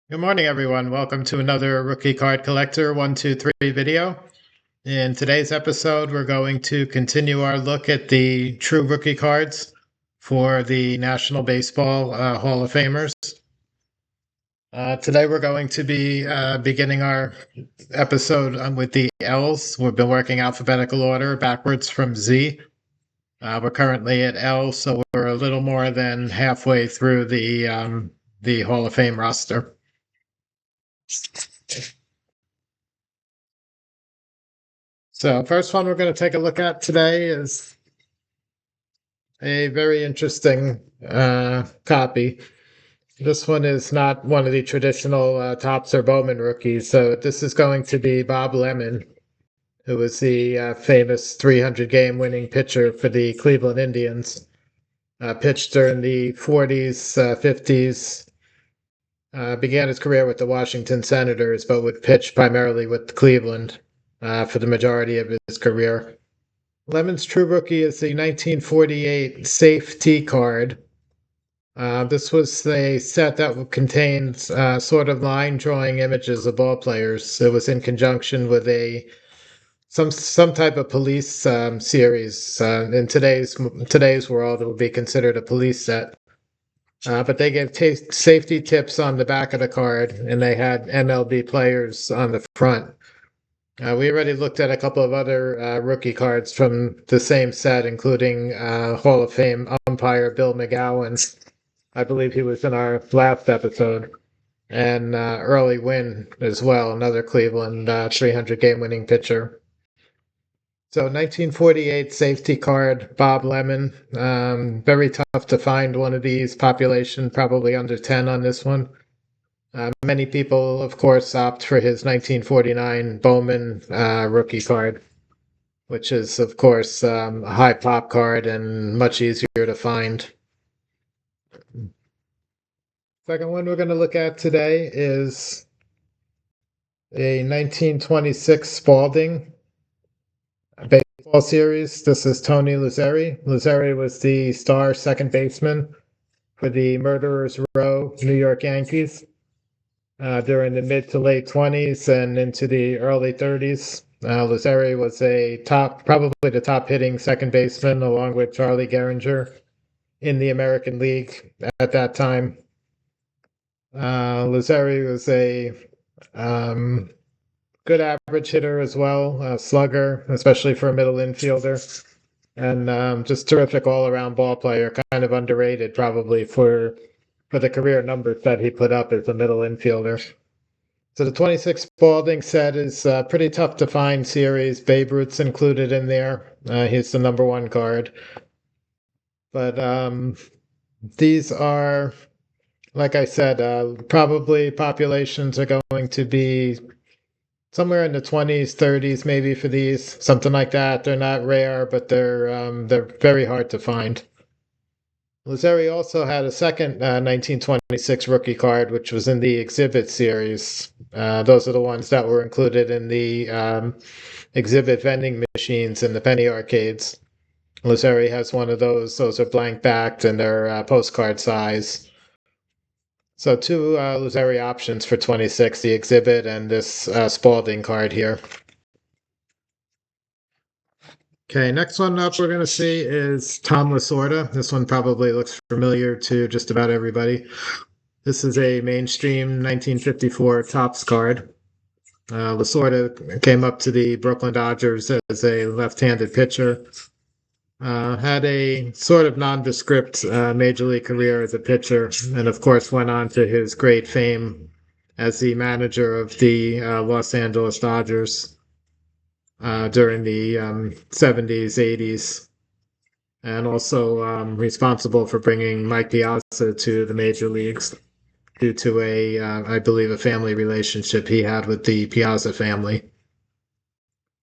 Good morning, everyone. Welcome to another Rookie Card Collector 123 video. In today's episode, we're going to continue our look at the true rookie cards for the National Baseball Hall of Famers. Today, we're going to be beginning our episode with the L's. We've been working alphabetical order backwards from Z. We're currently at L, so we're a little more than halfway through the Hall of Fame roster. So, first one we're going to take a look at today is a very interesting copy. This one is not one of the traditional Topps or Bowman rookies. So, this is going to be Bob Lemon, who was the famous 300 game winning pitcher for the Cleveland Indians. Pitched during the 40s, 50s. Began his career with the Washington Senators, but would pitch primarily with Cleveland for the majority of his career. Lemon's True Rookie is the 1948 Safety card. This was a set that contained sort of line drawing images of ball players. It was in conjunction with some type of police series. In today's world, it would be considered a police set. But they gave safety tips on the back of the card, and they had MLB players on the front. We already looked at a couple of other rookie cards from the same set, including Hall of Fame umpire Bill McGowan. I believe he was in our last episode. And Early Wynn as well, another Cleveland 300 game winning pitcher. So 1948 safety card, Bob Lemon. Very tough to find one of these. Population probably under 10 on this one. Many people, of course, opt for his 1949 Bowman rookie card, which is, of course, a high pop card and much easier to find. Second one we're going to look at today is a 1926 Spalding baseball series. This is Tony Lazzeri. Lazzeri was the star second baseman for the Murderers Row New York Yankees. During the mid to late 20s and into the early 30s. Lazzeri was probably the top hitting second baseman along with Charlie Gehringer in the American League at that time. Lazzeri was a good average hitter as well, a slugger, especially for a middle infielder, and just terrific all-around ball player, kind of underrated probably for the career numbers that he put up as a middle infielder. So the 26 Spalding set is pretty tough to find series. Babe Ruth's included in there. He's the number one card. But these are, like I said, probably populations are going to be somewhere in the 20s, 30s maybe for these, something like that. They're not rare, but they're very hard to find. Lazzeri also had a second 1926 rookie card, which was in the exhibit series. Those are the ones that were included in the exhibit vending machines in the penny arcades. Lazzeri has one of those. Those are blank backed and they're postcard size. So two Lazzeri options for 26, the exhibit and this Spalding card here. Okay, next one up we're going to see is Tom Lasorda. This one probably looks familiar to just about everybody. This is a mainstream 1954 Topps card. Lasorda came up to the Brooklyn Dodgers as a left-handed pitcher. Had a sort of nondescript major league career as a pitcher, and of course went on to his great fame as the manager of the Los Angeles Dodgers. During the 70s, 80s, and also responsible for bringing Mike Piazza to the major leagues due to I believe, a family relationship he had with the Piazza family.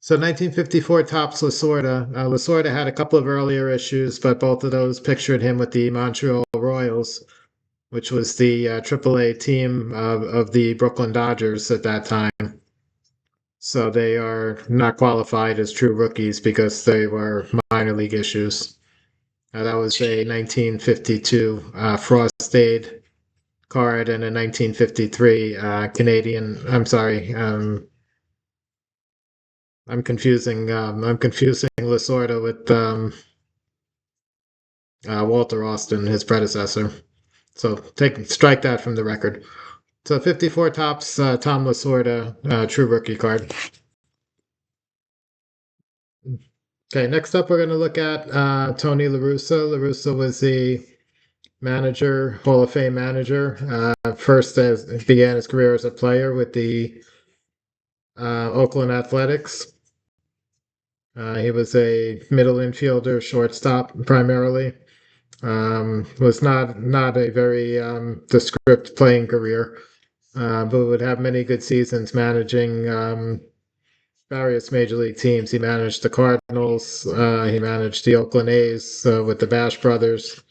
So 1954 Topps Lasorda. Lasorda had a couple of earlier issues, but both of those pictured him with the Montreal Royals, which was the AAA team of the Brooklyn Dodgers at that time. So they are not qualified as true rookies because they were minor league issues. That was a 1952 Frost Aid card and a 1953 Canadian. I'm sorry. I'm confusing Lasorda with Walter Austin, his predecessor. So strike that from the record. So 54 tops, Tom Lasorda, true rookie card. Okay, next up we're going to look at Tony La Russa. La Russa was the manager, Hall of Fame manager. First, began his career as a player with the Oakland Athletics. He was a middle infielder, shortstop primarily. Was not a very descript playing career, but would have many good seasons managing various major league teams. He managed the Cardinals. He managed the Oakland A's with the Bash brothers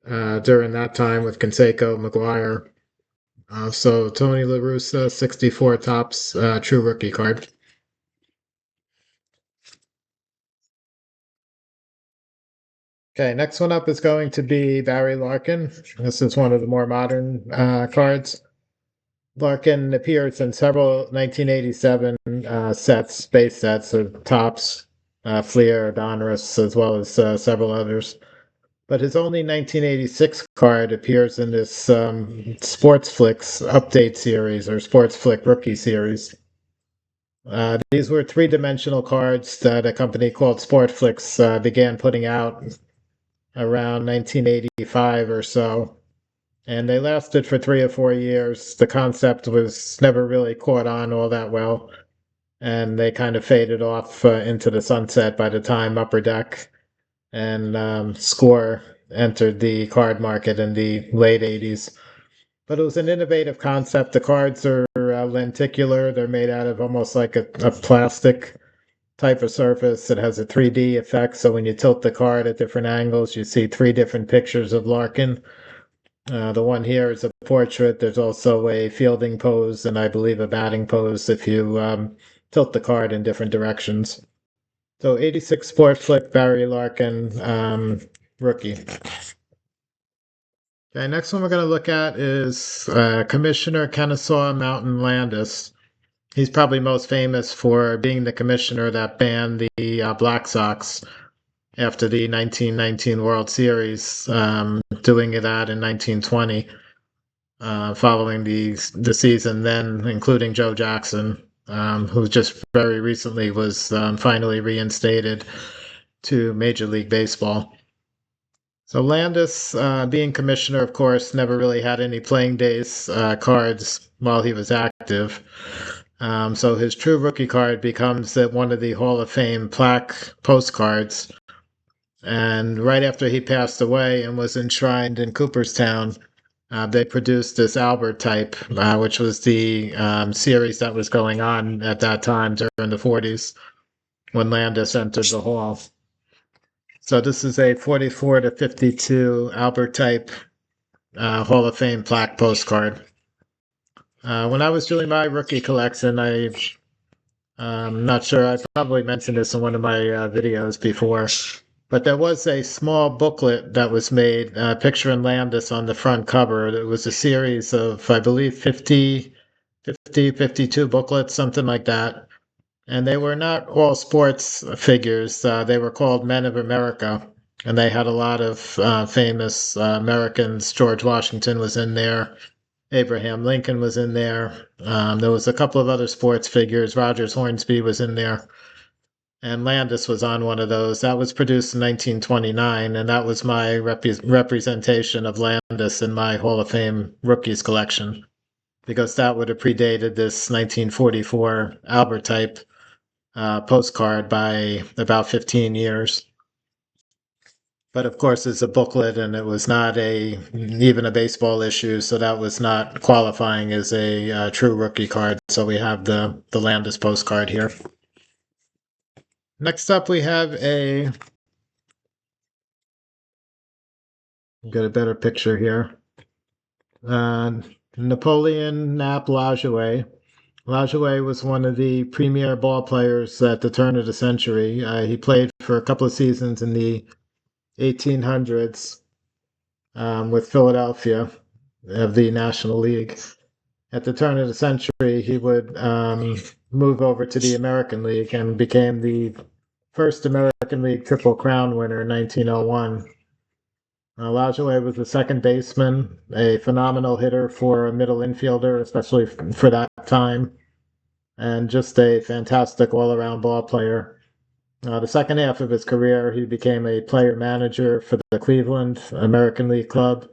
during that time with Canseco, McGuire. So Tony La Russa, 64 tops, true rookie card. Okay, next one up is going to be Barry Larkin. This is one of the more modern cards. Larkin appears in several 1987 sets, base sets of tops, Fleer, Donruss, as well as several others. But his only 1986 card appears in this Sports Flicks update series or Sports Flick rookie series. These were three-dimensional cards that a company called Sportflix began putting out around 1985 or so, and they lasted for 3 or 4 years. The concept was never really caught on all that well, and they kind of faded off into the sunset by the time Upper Deck and Score entered the card market in the late 80s. But it was an innovative concept. The cards are lenticular. They're made out of almost like a plastic type of surface. It has a 3D effect, so when you tilt the card at different angles, you see three different pictures of Larkin. The one here is a portrait. There's also a fielding pose and I believe a batting pose if you tilt the card in different directions. So 86 Sport Flick, Barry Larkin, rookie. Okay, next one we're going to look at is Commissioner Kennesaw Mountain Landis. He's probably most famous for being the commissioner that banned the Black Sox after the 1919 World Series, doing that in 1920, following the season then, including Joe Jackson, who just very recently was finally reinstated to Major League Baseball. So Landis, being commissioner, of course, never really had any playing days cards while he was active. So his true rookie card becomes one of the Hall of Fame plaque postcards. And right after he passed away and was enshrined in Cooperstown, they produced this Albert type, which was the series that was going on at that time during the 40s when Landis entered the hall. So this is a 44 to 52 Albert type Hall of Fame plaque postcard. When I was doing my rookie collection, I'm not sure, I probably mentioned this in one of my videos before, but there was a small booklet that was made picturing Landis on the front cover. It was a series of, I believe, 52 booklets, something like that. And they were not all sports figures. They were called Men of America, and they had a lot of famous Americans. George Washington was in there. Abraham Lincoln was in there. There was a couple of other sports figures. Rogers Hornsby was in there. And Landis was on one of those. That was produced in 1929, and that was my representation of Landis in my Hall of Fame rookies collection, because that would have predated this 1944 Albert type postcard by about 15 years. But of course, it's a booklet, and it was not even a baseball issue, so that was not qualifying as a true rookie card. So we have the Landis postcard here. Next up, we have get a better picture here. Napoleon Knapp Lajoie. Lajoie was one of the premier ball players at the turn of the century. He played for a couple of seasons in the 1800s with Philadelphia. of the National League. At the turn of the century, he would move over to the American League and became the first American League Triple Crown winner in 1901. Lajoie was a second baseman, a phenomenal hitter for a middle infielder, especially for that time, and just a fantastic all-around ball player. The second half of his career, he became a player manager for the Cleveland American League Club.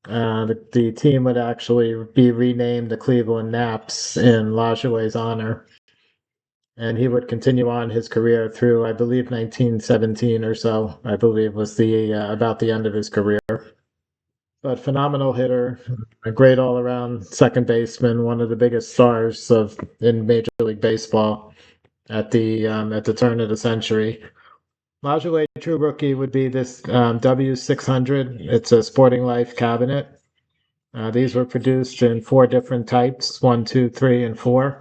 The team would actually be renamed the Cleveland Naps in Lajoie's honor. And he would continue on his career through, I believe, 1917 or so, I believe was the about the end of his career. But phenomenal hitter, a great all-around second baseman, one of the biggest stars of in Major League Baseball at the turn of the century. Lajoie True Rookie would be this W600. It's a Sporting Life cabinet. These were produced in four different types: one, two, three, and four.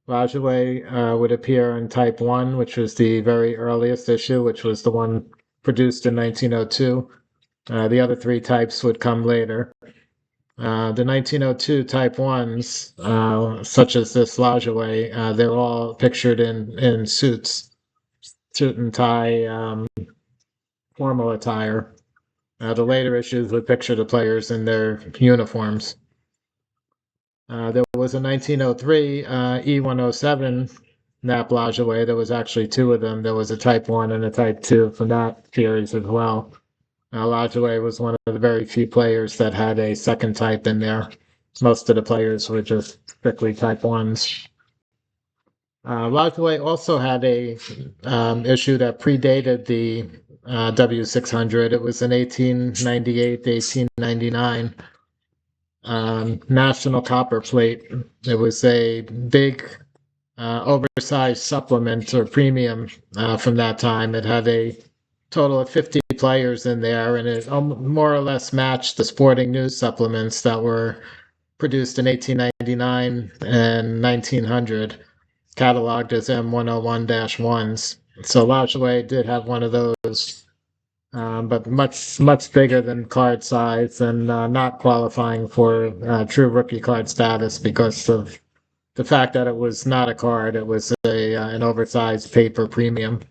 Lajoie would appear in Type 1, which was the very earliest issue, which was the one produced in 1902. The other three types would come later. The 1902 Type 1s, such as this Lajoie, they're all pictured in suits, suit and tie, formal attire. The later issues would picture the players in their uniforms. There was a 1903 E107 Nap Lajoie. There was actually two of them. There was a Type 1 and a Type 2 from that series as well. Lajoie was one of the very few players that had a second type in there. Most of the players were just strictly Type 1s. Lajoie also had a issue that predated the W600. It was in 1898 to 1899. National Copper Plate. It was a big, oversized supplement or premium from that time. It had a total of 50 players in there, and it more or less matched the Sporting News supplements that were produced in 1899 and 1900, cataloged as M101-1s. So Lajoie did have one of those, but much bigger than card size and not qualifying for true rookie card status because of the fact that it was not a card; it was an oversized paper premium.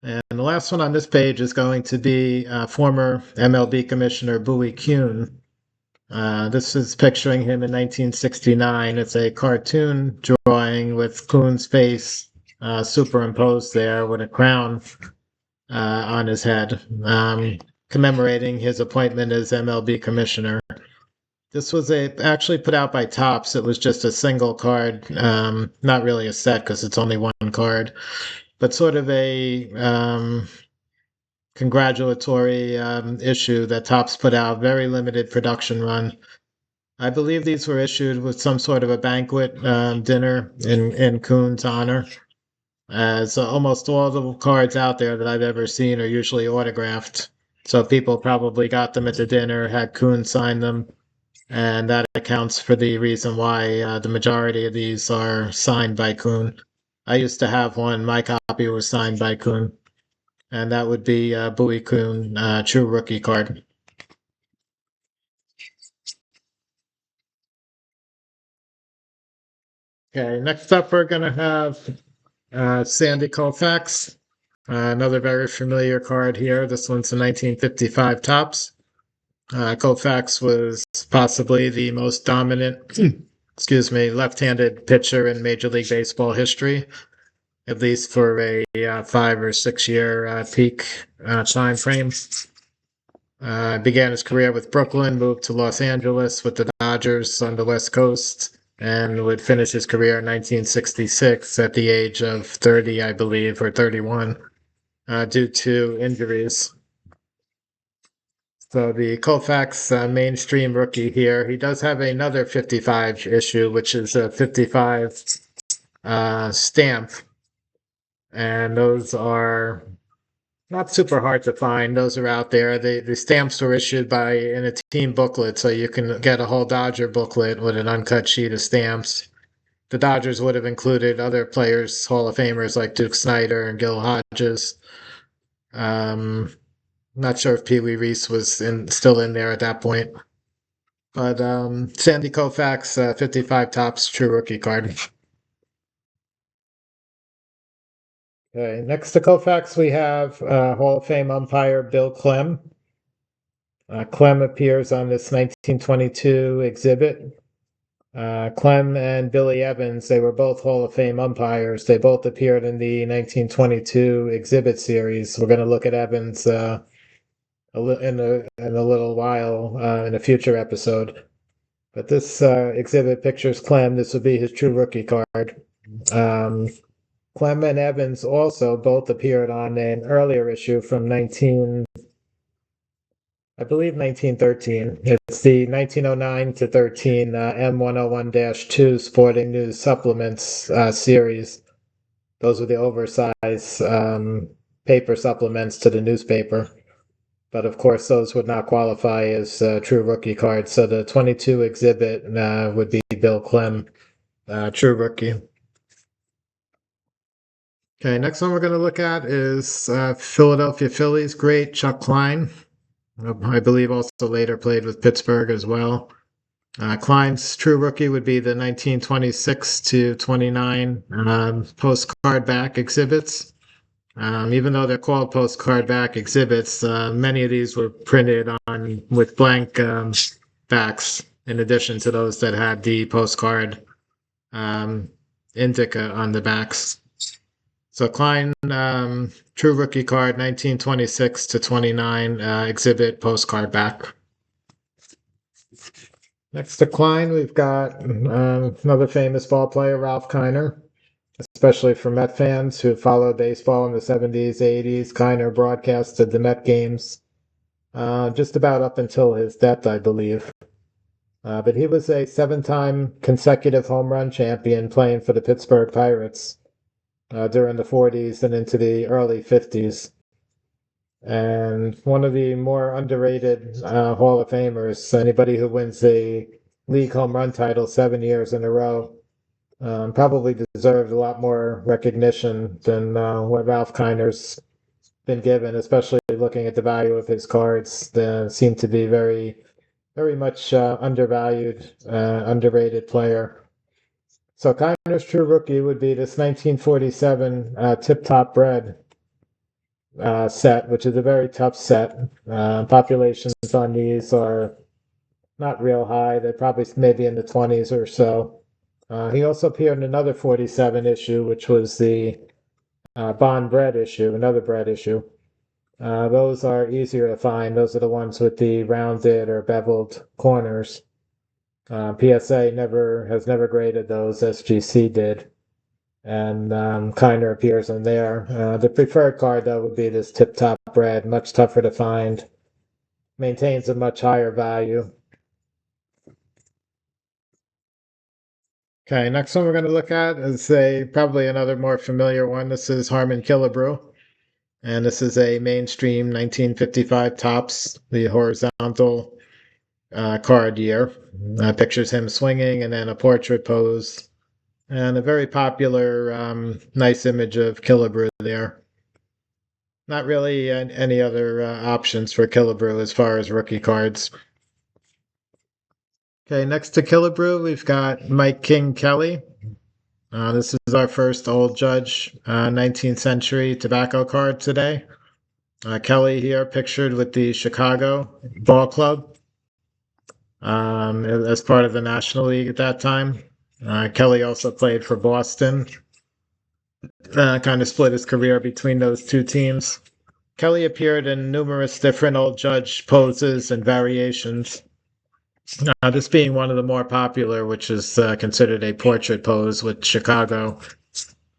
And the last one on this page is going to be former MLB Commissioner Bowie Kuhn. This is picturing him in 1969. It's a cartoon drawing with Kuhn's face superimposed there with a crown on his head, commemorating his appointment as MLB Commissioner. This was actually put out by Topps. It was just a single card, not really a set because it's only one card, but sort of a congratulatory issue that Topps put out, very limited production run. I believe these were issued with some sort of a banquet dinner in Kuhn's honor, as almost all the cards out there that I've ever seen are usually autographed. So people probably got them at the dinner, had Kuhn sign them, and that accounts for the reason why the majority of these are signed by Kuhn. I used to have one. My copy was signed by Kuhn, and that would be Bowie Kuhn, True Rookie card. Okay, next up we're going to have Sandy Koufax, another very familiar card here. This one's a 1955 Topps. Koufax was possibly the most dominant, excuse me, left-handed pitcher in Major League Baseball history, at least for a 5 or 6 year peak time frame. Began his career with Brooklyn, moved to Los Angeles with the Dodgers on the West Coast, and would finish his career in 1966 at the age of 30, I believe, or 31, due to injuries. So the Koufax mainstream rookie here, he does have another 55 issue, which is a 55 stamp. And those are not super hard to find. Those are out there. The stamps were issued in a team booklet, so you can get a whole Dodger booklet with an uncut sheet of stamps. The Dodgers would have included other players, Hall of Famers like Duke Snider and Gil Hodges. Not sure if Pee Wee Reese was still in there at that point. But Sandy Koufax, 55 tops, true rookie card. Okay, next to Koufax, we have Hall of Fame umpire Bill Clem. Clem appears on this 1922 exhibit. Clem and Billy Evans, they were both Hall of Fame umpires. They both appeared in the 1922 exhibit series. We're going to look at Evans in a little while in a future episode. But this exhibit pictures Clem. This would be his true rookie card. Clem and Evans also both appeared on an earlier issue from I believe 1913. It's the 1909 to 13 M101-2 Sporting News Supplements series. Those were the oversized paper supplements to the newspaper. But of course, those would not qualify as true rookie cards. So the 22 exhibit would be Bill Clem, true rookie. Okay, next one we're going to look at is Philadelphia Phillies great Chuck Klein. I believe also later played with Pittsburgh as well. Klein's true rookie would be the 1926 to 29 postcard back exhibits. Even though they're called postcard back exhibits, many of these were printed on with blank backs, in addition to those that had the postcard indica on the backs. So Klein, true rookie card, 1926 to 29, exhibit postcard back. Next to Klein, we've got another famous ball player, Ralph Kiner, especially for Met fans who followed baseball in the 70s, 80s. Kiner broadcasted the Met games just about up until his death, I believe. But he was a 7-time consecutive home run champion playing for the Pittsburgh Pirates during the 40s and into the early 50s. And one of the more underrated Hall of Famers, anybody who wins the league home run title 7 years in a row, probably deserved a lot more recognition than what Ralph Kiner's been given, especially looking at the value of his cards. They seem to be very, very much undervalued, underrated player. So Kiner's true rookie would be this 1947 Tip Top Bread set, which is a very tough set. Populations on these are not real high. They're probably maybe in the 20s or so. He also appeared in another 47 issue, which was the Bond Bread issue, another bread issue. Those are easier to find. Those are the ones with the rounded or beveled corners. PSA has never graded those. SGC did. And Kiner appears in there. The preferred card, though, would be this Tip Top Bread, much tougher to find, maintains a much higher value. Okay, next one we're going to look at is probably another more familiar one. This is Harmon Killebrew, and this is a mainstream 1955 Topps, the horizontal card year. Pictures him swinging and then a portrait pose. And a very popular, nice image of Killebrew there. Not really any other options for Killebrew as far as rookie cards. Okay, next to Killebrew, we've got Mike King Kelly. This is our first Old Judge 19th century tobacco card today. Kelly here pictured with the Chicago Ball Club as part of the National League at that time. Kelly also played for Boston. Kind of split his career between those two teams. Kelly appeared in numerous different Old Judge poses and variations. This being one of the more popular, which is considered a portrait pose with Chicago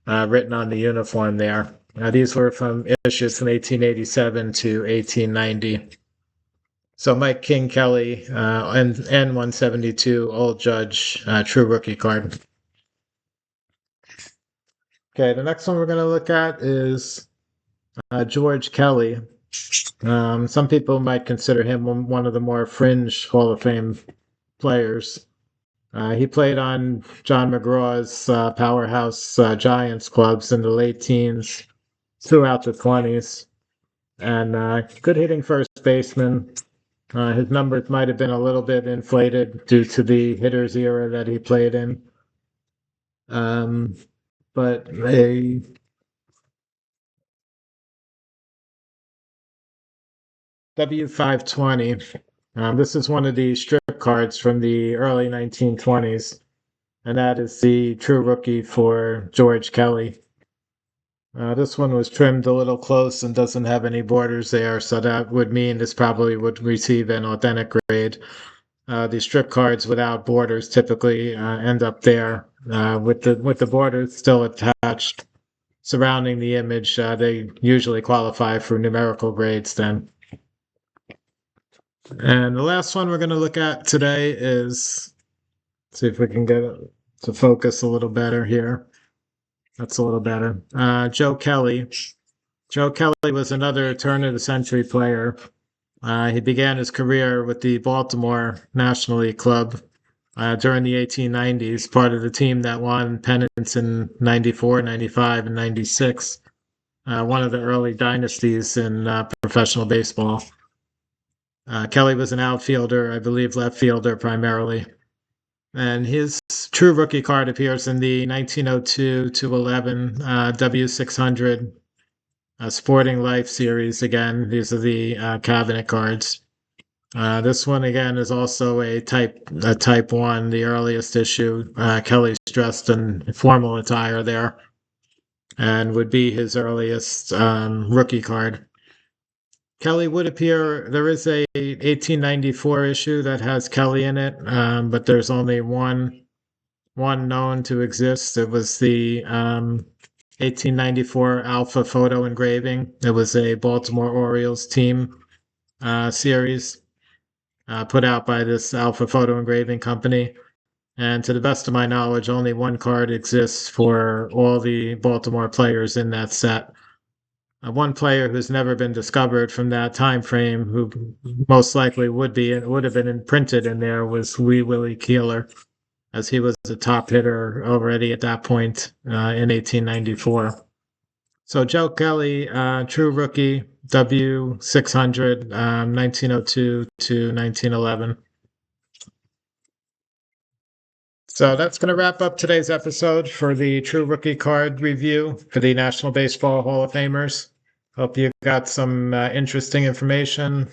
written on the uniform there. These were from issues from 1887 to 1890. So Mike King Kelly and N172 Old Judge true rookie card. Okay, the next one we're going to look at is George Kelly. Some people might consider him one of the more fringe Hall of Fame players. He played on John McGraw's powerhouse Giants clubs in the late teens throughout the 20s. and good hitting first baseman. His numbers might have been a little bit inflated due to the hitters era that he played in. Um, but a W520. This is one of the strip cards from the early 1920s, and that is the true rookie for George Kelly. This one was trimmed a little close and doesn't have any borders there, so that would mean this probably would receive an authentic grade. The strip cards without borders typically end up there with the borders still attached surrounding the image. They usually qualify for numerical grades then. And the last one we're going to look at today is, see if we can get it to focus a little better here. That's a little better. Joe Kelly. Joe Kelly was another turn of the century player. He began his career with the Baltimore National League Club during the 1890s, part of the team that won pennants in 94, 95, and 96, one of the early dynasties in professional baseball. Kelly was an outfielder, I believe left fielder primarily. And his true rookie card appears in the 1902 to 11 W600 Sporting Life series. Again, these are the cabinet cards. This one again is also a type 1, the earliest issue. Kelly's dressed in formal attire there, and would be his earliest rookie card. Kelly would appear. There is a 1894 issue that has Kelly in it, but there's only one known to exist. It was the 1894 Alpha photo engraving. It was a Baltimore Orioles team series put out by this Alpha photo engraving company. And to the best of my knowledge, only one card exists for all the Baltimore players in that set. One player who's never been discovered from that time frame, who most likely would have been imprinted in there, was Wee Willie Keeler, as he was a top hitter already at that point in 1894. So Joe Kelly, true rookie, W600, 1902 to 1911. So that's going to wrap up today's episode for the True Rookie Card review for the National Baseball Hall of Famers. Hope you got some interesting information,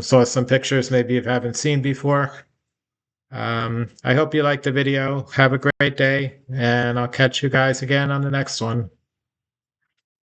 saw some pictures maybe you haven't seen before. I hope you liked the video. Have a great day, and I'll catch you guys again on the next one.